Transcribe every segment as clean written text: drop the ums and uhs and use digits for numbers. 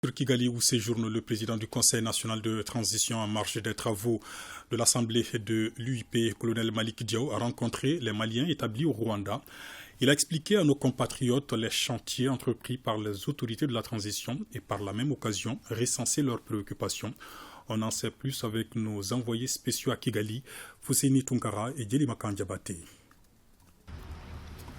Sur Kigali où séjourne le président du Conseil national de transition en marge des travaux de l'Assemblée de l'UIP, colonel Malick Diaw, a rencontré les Maliens établis au Rwanda. Il a expliqué à nos compatriotes les chantiers entrepris par les autorités de la transition et par la même occasion recenser leurs préoccupations. On en sait plus avec nos envoyés spéciaux à Kigali, Fousseini Tunkara et Djelimaka Ndiabaté.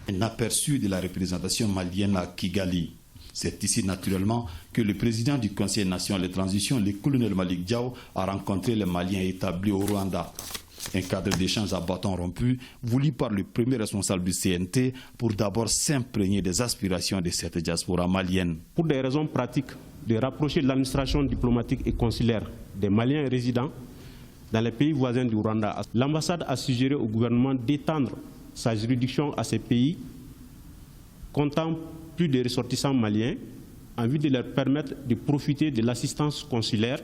Un aperçu de la représentation malienne à Kigali. C'est ici naturellement que le président du Conseil national de transition, le colonel Malick Diaw, a rencontré les Maliens établis au Rwanda. Un cadre d'échange à bâton rompu voulu par le premier responsable du CNT pour d'abord s'imprégner des aspirations de cette diaspora malienne. Pour des raisons pratiques, de rapprocher l'administration diplomatique et consulaire des Maliens résidents dans les pays voisins du Rwanda, l'ambassade a suggéré au gouvernement d'étendre sa juridiction à ces pays comptant plus de ressortissants maliens en vue de leur permettre de profiter de l'assistance consulaire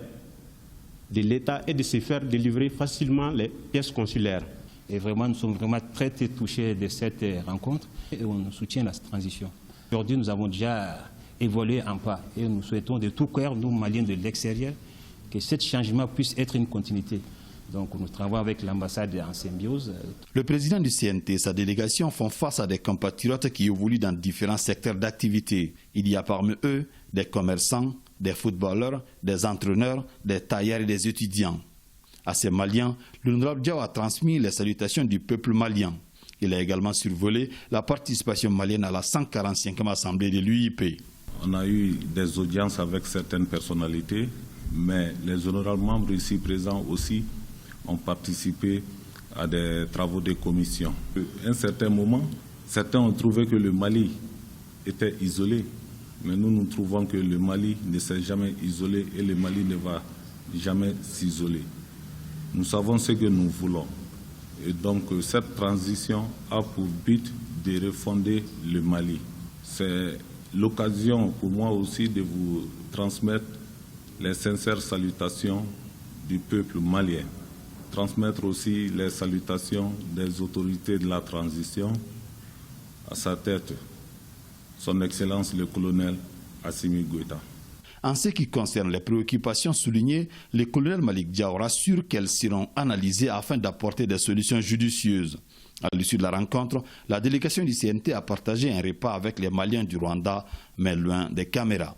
de l'État et de se faire délivrer facilement les pièces consulaires. Et vraiment, nous sommes vraiment très touchés de cette rencontre et on soutient la transition. Aujourd'hui, nous avons déjà évolué un pas et nous souhaitons de tout cœur, nous Maliens de l'extérieur, que ce changement puisse être une continuité. Donc nous travaillons avec l'ambassade en symbiose. Le président du CNT et sa délégation font face à des compatriotes qui évoluent dans différents secteurs d'activité. Il y a parmi eux des commerçants, des footballeurs, des entraîneurs, des tailleurs et des étudiants. À ces Maliens, l'honorable Diaw a transmis les salutations du peuple malien. Il a également survolé la participation malienne à la 145e assemblée de l'UIP. On a eu des audiences avec certaines personnalités, mais les honorables membres ici présents aussi ont participé à des travaux de commission. À un certain moment, certains ont trouvé que le Mali était isolé, mais nous trouvons que le Mali ne s'est jamais isolé et le Mali ne va jamais s'isoler. Nous savons ce que nous voulons. Et donc cette transition a pour but de refonder le Mali. C'est l'occasion pour moi aussi de vous transmettre les sincères salutations du peuple malien. Transmettre aussi les salutations des autorités de la transition, à sa tête, son Excellence le colonel Assimi Goïta. En ce qui concerne les préoccupations soulignées, le colonel Malick Diaw rassure qu'elles seront analysées afin d'apporter des solutions judicieuses. À l'issue de la rencontre, la délégation du CNT a partagé un repas avec les Maliens du Rwanda, mais loin des caméras.